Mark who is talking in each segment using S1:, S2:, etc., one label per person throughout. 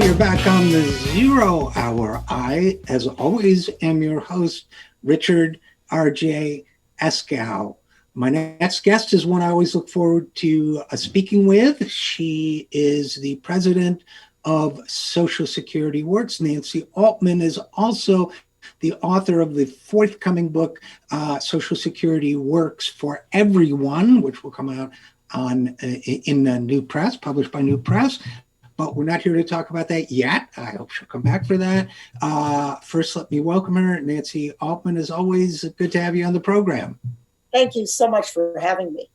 S1: you're back on the Zero Hour. I, as always, am your host, Richard RJ Eskow. My next guest is one I always look forward to speaking with. She is the president of Social Security Works. Nancy Altman is also the author of the forthcoming book, Social Security Works for Everyone, which will come out in the New Press, published by New Press. But we're not here to talk about that yet. I hope she'll come back for that. First, let me welcome her. Nancy Altman, as always, good to have you on the program.
S2: Thank you so much for having me.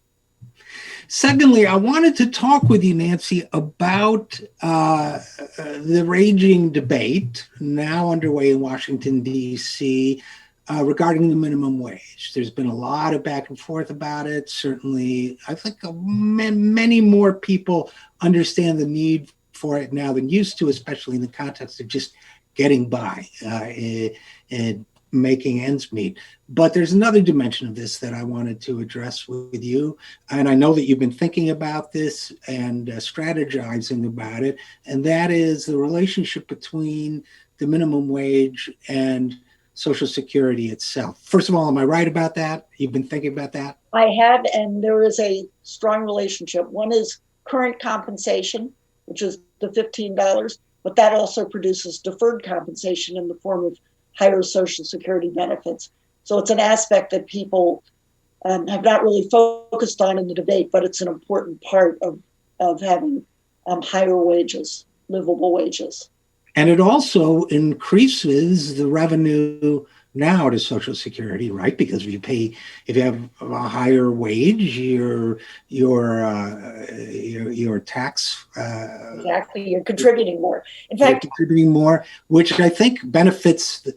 S1: Secondly, I wanted to talk with you, Nancy, about the raging debate now underway in Washington, D.C., regarding the minimum wage. There's been a lot of back and forth about it. Certainly, I think many more people understand the need for it now than used to, especially in the context of just getting by and making ends meet. But there's another dimension of this that I wanted to address with you. And I know that you've been thinking about this and strategizing about it. And that is the relationship between the minimum wage and Social Security itself. First of all, am I right about that? You've been thinking about that?
S2: I have, and there is a strong relationship. One is current compensation, which is the $15, but that also produces deferred compensation in the form of higher Social Security benefits. So it's an aspect that people have not really focused on in the debate, but it's an important part of having higher wages, livable wages.
S1: And it also increases the revenue now to Social Security, right? Because if you have a higher wage, your tax
S2: exactly, you're contributing more. In fact,
S1: contributing more, which I think benefits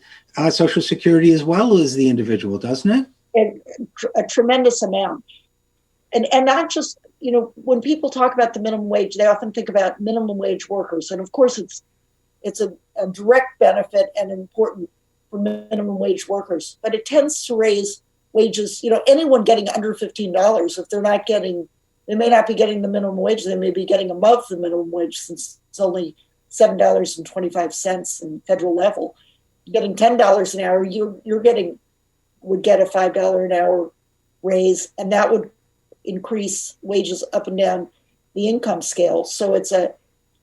S1: Social Security as well as the individual, doesn't it?
S2: A tremendous amount, and not just when people talk about the minimum wage, they often think about minimum wage workers, and of course it's a direct benefit and important for minimum wage workers, but it tends to raise wages. Anyone getting under $15, if they may not be getting the minimum wage, they may be getting above the minimum wage since it's only $7.25 in federal level. Getting $10 an hour, would get a $5 an hour raise, and that would increase wages up and down the income scale. So it's a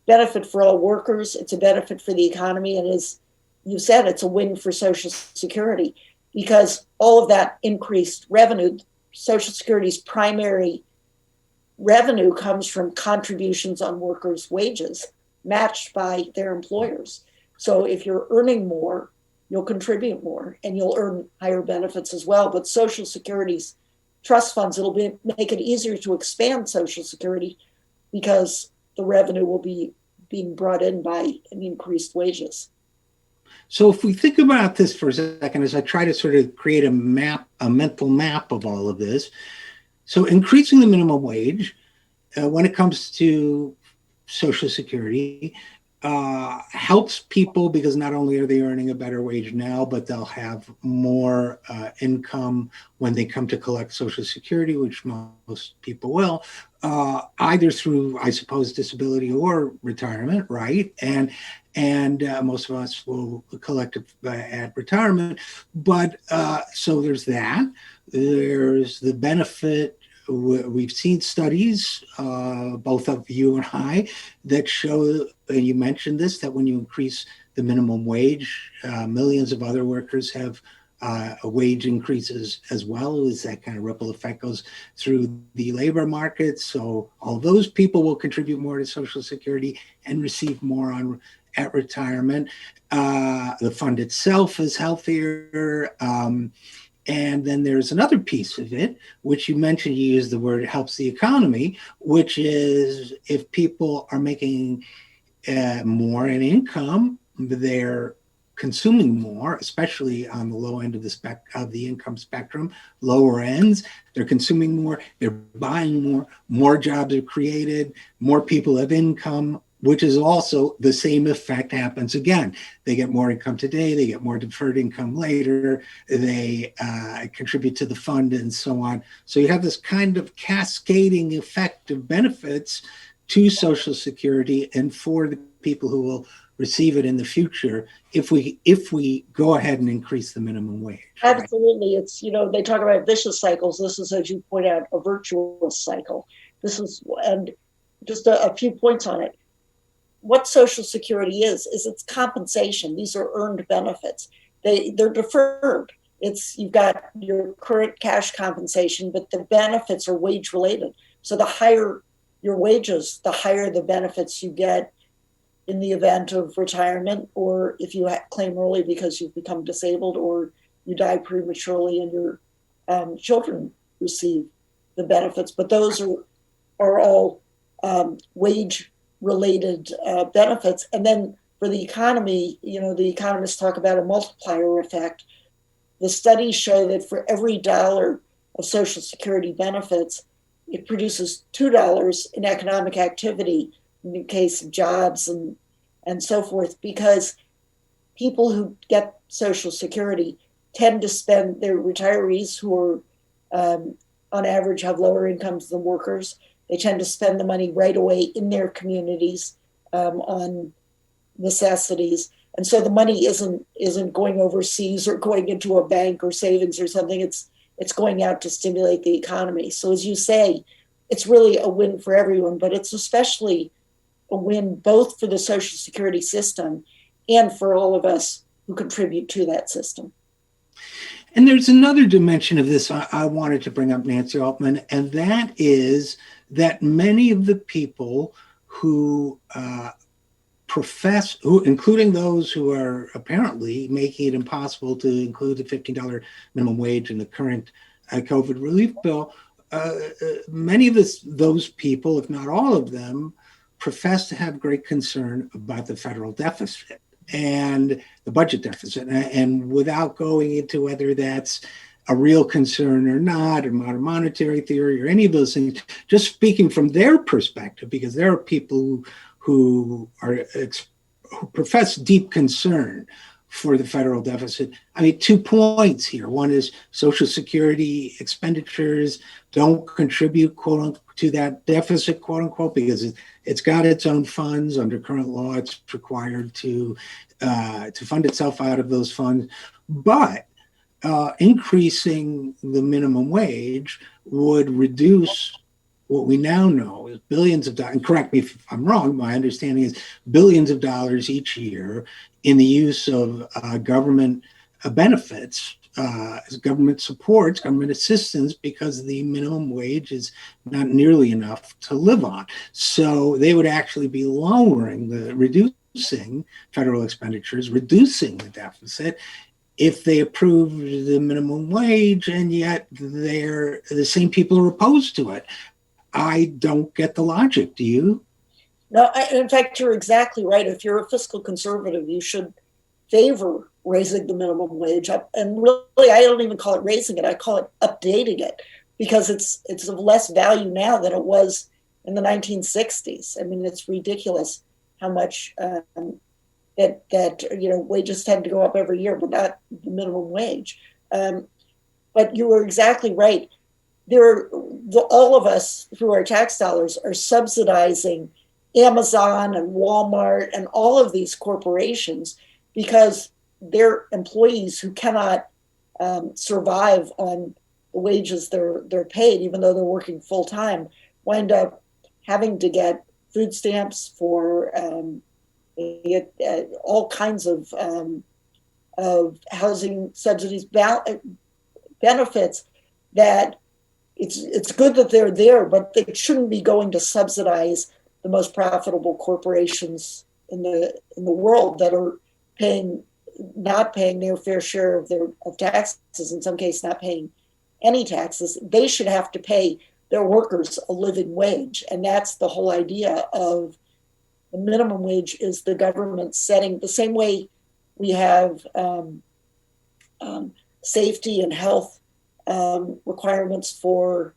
S2: benefit for all workers. It's a benefit for the economy. And as you said, it's a win for Social Security because all of that increased revenue, Social Security's primary revenue comes from contributions on workers' wages matched by their employers. So if you're earning more, you'll contribute more and you'll earn higher benefits as well. But Social Security's trust funds, make it easier to expand Social Security because the revenue will be being brought in by increased wages.
S1: So if we think about this for a second, as I try to sort of create a mental map of all of this, so increasing the minimum wage when it comes to Social Security helps people because not only are they earning a better wage now, but they'll have more income when they come to collect Social Security, which most people will, either through, I suppose, disability or retirement, right? And most of us will collect it at retirement. But so there's that. There's the benefit. We've seen studies, both of you and I, that show, and you mentioned this, that when you increase the minimum wage, millions of other workers have wage increases as well, as that kind of ripple effect goes through the labor market. So all those people will contribute more to Social Security and receive more at retirement. The fund itself is healthier. And then there's another piece of it, which you mentioned, you used the word, it helps the economy, which is if people are making more in income, they're consuming more, especially on the low end of the income spectrum, lower ends, they're consuming more, they're buying more jobs are created, more people have income, which is also the same effect happens again. They get more income today, they get more deferred income later, they contribute to the fund and so on. So you have this kind of cascading effect of benefits to Social Security and for the people who will receive it in the future if we go ahead and increase the minimum wage. Right?
S2: Absolutely. It's, they talk about vicious cycles. This is, as you point out, a virtuous cycle. This is, and just a few points on it. What Social Security is it's compensation. These are earned benefits. They're deferred. You've got your current cash compensation, but the benefits are wage related. So the higher your wages, the higher the benefits you get in the event of retirement, or if you claim early because you've become disabled or you die prematurely and your children receive the benefits. But those are all wage related benefits. And then for the economy, the economists talk about a multiplier effect. The studies show that for every dollar of Social Security benefits, it produces $2 in economic activity in the case of jobs and so forth, because people who get Social Security tend to spend, their retirees who are on average have lower incomes than workers. They tend to spend the money right away in their communities on necessities. And so the money isn't going overseas or going into a bank or savings or something. It's going out to stimulate the economy. So as you say, it's really a win for everyone, but it's especially a win both for the Social Security system and for all of us who contribute to that system.
S1: And there's another dimension of this I wanted to bring up, Nancy Altman, and that is that many of the people who including those who are apparently making it impossible to include the $15 minimum wage in the current COVID relief bill, many of those people, if not all of them, profess to have great concern about the federal deficit and the budget deficit. And without going into whether that's a real concern or not, or modern monetary theory or any of those things, just speaking from their perspective, because there are people who profess deep concern for the federal deficit. I mean, 2 points here. One is Social Security expenditures don't contribute, quote unquote, to that deficit, quote unquote, because it's got its own funds. Under current law, it's required to fund itself out of those funds. But increasing the minimum wage would reduce what we now know is billions of dollars, and correct me if I'm wrong, my understanding is billions of dollars each year in the use of government benefits, government supports, government assistance, because the minimum wage is not nearly enough to live on. So they would actually be reducing federal expenditures, reducing the deficit, if they approve the minimum wage, and yet they're the same people are opposed to it. I don't get the logic. Do you?
S2: No, in fact, you're exactly right. If you're a fiscal conservative, you should favor raising the minimum wage. And really, I don't even call it raising it. I call it updating it, because it's of less value now than it was in the 1960s. I mean, it's ridiculous how much that wages tend to go up every year, but not the minimum wage. But you were exactly right. All of us, through our tax dollars, are subsidizing Amazon and Walmart and all of these corporations, because they're employees who cannot survive on the wages they're paid, even though they're working full time, wind up having to get food stamps for all kinds of housing subsidies, benefits that it's good that they're there, but they shouldn't be going to subsidize the most profitable corporations in the world that are not paying their fair share of taxes, in some cases not paying any taxes. They should have to pay their workers a living wage. And that's the whole idea of the minimum wage, is the government setting, the same way we have safety and health requirements for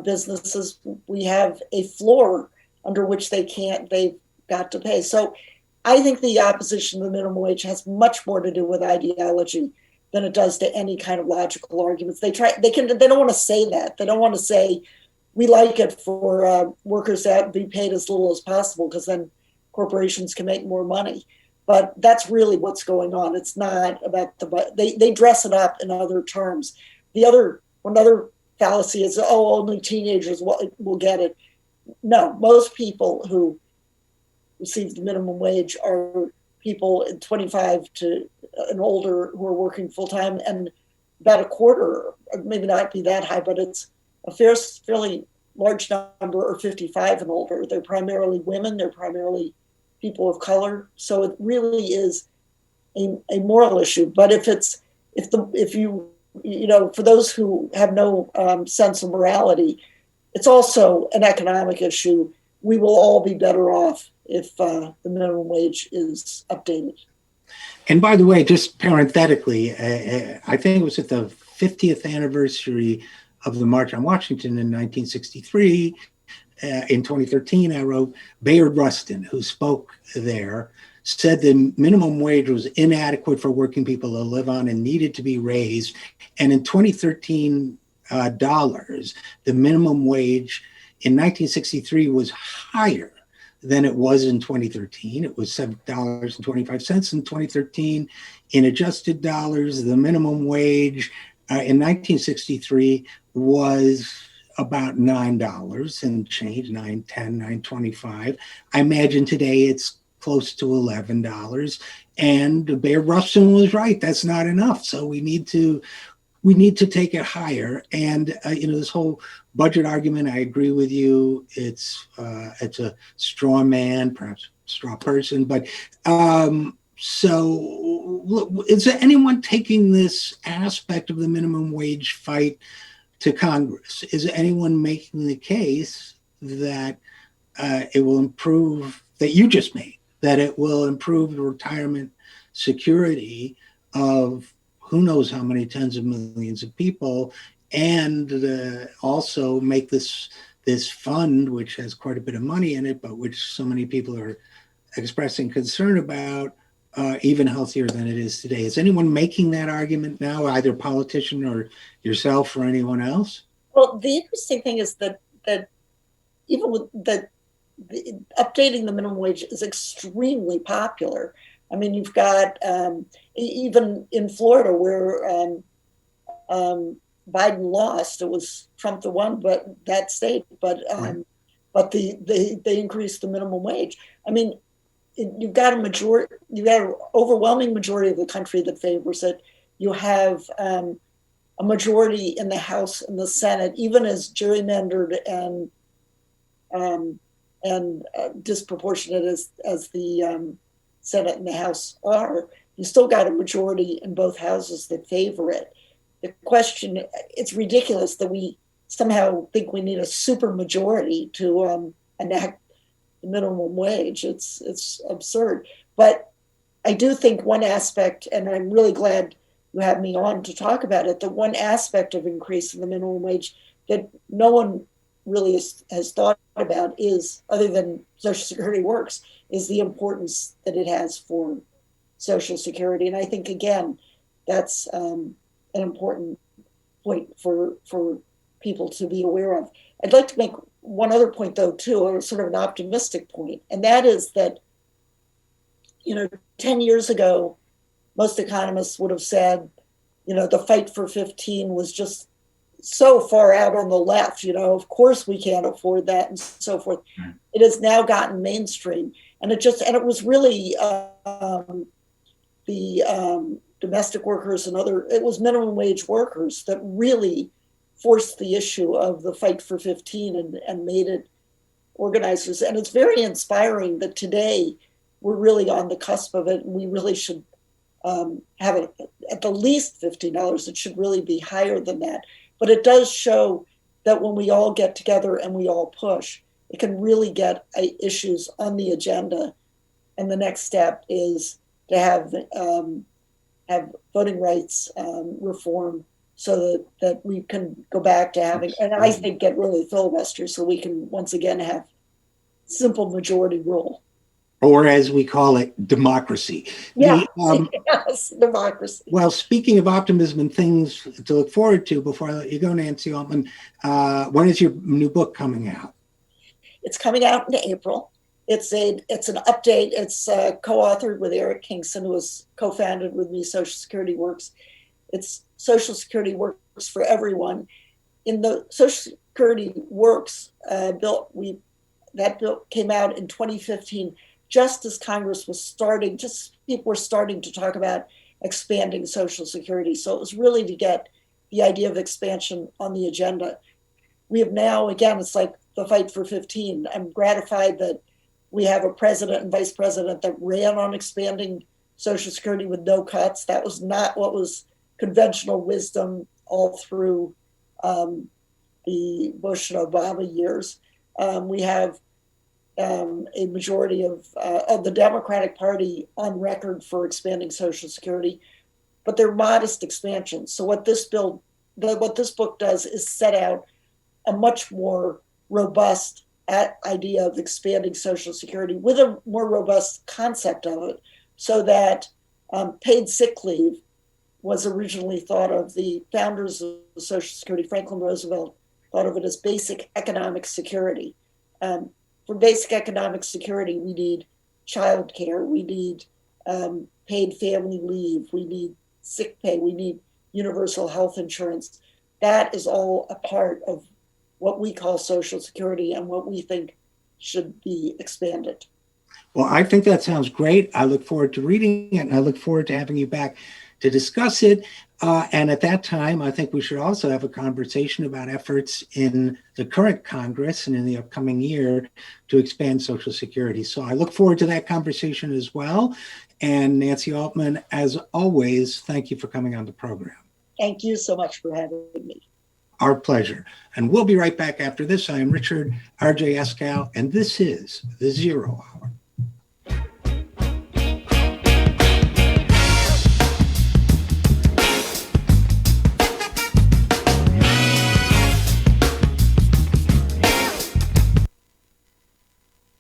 S2: businesses. We have a floor under which they've got to pay. So I think the opposition to the minimum wage has much more to do with ideology than it does to any kind of logical arguments. They don't want to say that. They don't want to say we like it for workers to be paid as little as possible, because then corporations can make more money. But that's really what's going on. It's not about they dress it up in other terms. Another fallacy is, oh, only teenagers will get it. No, most people who receive the minimum wage are people 25 to and older who are working full time, and about a quarter, maybe not be that high, but it's a fairly large number are 55 and older. They're primarily women. They're primarily people of color. So it really is a moral issue. But if you for those who have no sense of morality, it's also an economic issue. We will all be better off if the minimum wage is updated.
S1: And by the way, just parenthetically, I think it was at the 50th anniversary of the March on Washington in 1963. In 2013, I wrote, Bayard Rustin, who spoke there, said the minimum wage was inadequate for working people to live on and needed to be raised. And in 2013 dollars, the minimum wage in 1963 was higher than it was in 2013. It was $7.25 in 2013. In adjusted dollars, the minimum wage in 1963 was about $9 and change, $9.10, $9.25. I imagine today it's close to $11. And Bayard Rustin was right. That's not enough. So we need to take it higher. And this whole budget argument, I agree with you. It's a straw man, perhaps straw person. But so is there anyone taking this aspect of the minimum wage fight to Congress? Is anyone making the case that it will improve, that you just made, that it will improve the retirement security of who knows how many tens of millions of people, and also make this fund, which has quite a bit of money in it, but which so many people are expressing concern about, even healthier than it is today? Is anyone making that argument now, either a politician or yourself or anyone else?
S2: Well, the interesting thing is that even with updating the minimum wage is extremely popular. I mean, you've got even in Florida where Biden lost, it was Trump that won, but that state,
S1: Right.
S2: But they increased the minimum wage. I mean, you've got an overwhelming majority of the country that favors it. You have a majority in the House and the Senate, even as gerrymandered and disproportionate as the Senate and the House are. You still got a majority in both houses that favor it. The question, it's ridiculous that we somehow think we need a super majority to enact the minimum wage. It's absurd. But I do think one aspect, and I'm really glad you had me on to talk about it, the one aspect of increasing the minimum wage that no one really has thought about is, other than Social Security works, is the importance that it has for Social Security. And I think, again, that's an important point for people to be aware of. I'd like to make one other point, though, too, or sort of an optimistic point, and that is that, 10 years ago, most economists would have said, the fight for 15 was just so far out on the left, of course we can't afford that and so forth. Mm. It has now gotten mainstream. And it was really the domestic workers and it was minimum wage workers that really forced the issue of the fight for 15 and made it organizers. And it's very inspiring that today we're really on the cusp of it. And we really should have it at the least $15. It should really be higher than that. But it does show that when we all get together and we all push, it can really get issues on the agenda. And the next step is to have voting rights reform so that we can go back to having, and I think get really filibuster so we can once again have simple majority rule.
S1: Or as we call it, democracy.
S2: Yeah, yes, democracy.
S1: Well, speaking of optimism and things to look forward to, before I let you go, Nancy Altman, when is your new book coming out?
S2: It's coming out in April. It's an update. It's co-authored with Eric Kingston, who was co-founded with me. Social Security Works. It's Social Security Works for everyone. In the Social Security Works bill, that bill came out in 2015, just as Congress was starting, just people were starting to talk about expanding Social Security. So it was really to get the idea of expansion on the agenda. We have now, again, it's like the fight for 15. I'm gratified that we have a president and vice president that ran on expanding Social Security with no cuts. That was not what was conventional wisdom all through the Bush and Obama years. We have a majority of the Democratic Party on record for expanding Social Security, but they're modest expansions. So what this book does is set out a much more robust idea of expanding Social Security with a more robust concept of it, so that paid sick leave was originally thought of. The founders of Social Security, Franklin Roosevelt, thought of it as basic economic security. For basic economic security, we need child care, we need paid family leave, we need sick pay, we need universal health insurance. That is all a part of what we call Social Security and what we think should be expanded.
S1: Well, I think that sounds great. I look forward to reading it, and I look forward to having you back to discuss it. And at that time, I think we should also have a conversation about efforts in the current Congress and in the upcoming year to expand Social Security. So I look forward to that conversation as well. And Nancy Altman, as always, thank you for coming on the program.
S2: Thank you so much for having me.
S1: Our pleasure. And we'll be right back after this. I am Richard RJ Eskow, and this is The Zero Hour.